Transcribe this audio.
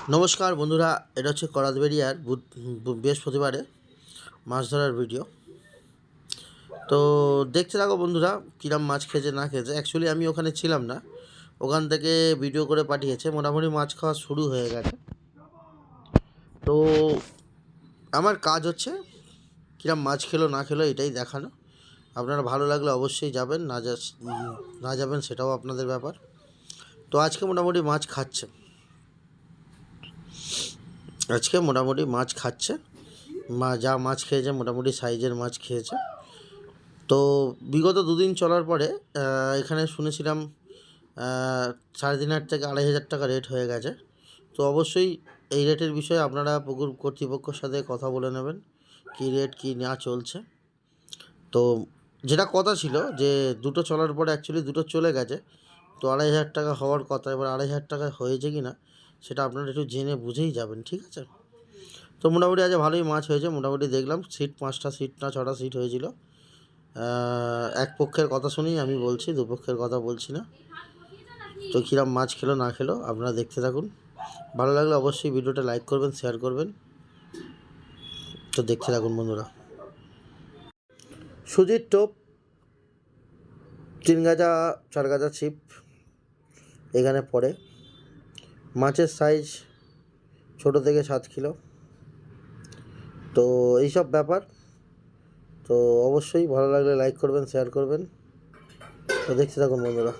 নমস্কার বন্ধুরা, এটা হচ্ছে করাতবেড়িয়ার বৃহস্পতিবারে মাছ ধরার ভিডিও। তো দেখতে থাকো বন্ধুরা, কিরম মাছ খেয়েছে না খেয়েছে। অ্যাকচুয়ালি আমি ওখানে ছিলাম না, ওখান থেকে ভিডিও করে পাঠিয়েছে। মোটামুটি মাছ খাওয়া শুরু হয়ে গেছে। তো আমার কাজ হচ্ছে কিরম মাছ খেলো না খেলো এটাই দেখানো। আপনারা ভালো লাগলে অবশ্যই যাবেন, না যাবেন সেটাও আপনাদের ব্যাপার। তো আজকে মোটামুটি মাছ খাচ্ছে, যা মাছ খেয়েছে মোটামুটি সাইজের মাছ খেয়েছে। তো বিগত দুদিন চলার পরে এখানে শুনেছিলাম 3,500 থেকে 2,500 টাকা রেট হয়ে গেছে। তো অবশ্যই এই রেটের বিষয়ে আপনারা পুকুর কর্তৃপক্ষের সাথে কথা বলে নেবেন, কী রেট কী না চলছে। তো যেটা কথা ছিল যে দুটো চলার পরে অ্যাকচুয়ালি দুটো চলে গেছে, তো 2,500 টাকা হওয়ার কথা। এবার 2,500 টাকা হয়েছে কি না সেটা আপনারা একটু জেনে বুঝেই যাবেন, ঠিক আছে? তো মোটামুটি আজ ভালোই মাছ হয়েছে। মোটামুটি দেখলাম সিট 5টা সিট না 6টা সিট হয়েছিল। এক পক্ষের কথা শুনেই আমি বলছি, দুপক্ষের কথা বলছি না। তো কীরকম মাছ খেলো না খেলো আপনারা দেখতে থাকুন। ভালো লাগলে অবশ্যই ভিডিওটা লাইক করবেন, শেয়ার করবেন। তো দেখতে থাকুন বন্ধুরা। সুজির টোপ, 3 গাজা 4 গাজা ছিপ এখানে পড়ে। মাছের সাইজ ছোটো থেকে 7 কিলো। তো এইসব ব্যাপার। তো অবশ্যই ভালো লাগলে লাইক করবেন, শেয়ার করবেন। তো দেখতে থাকুন বন্ধুরা।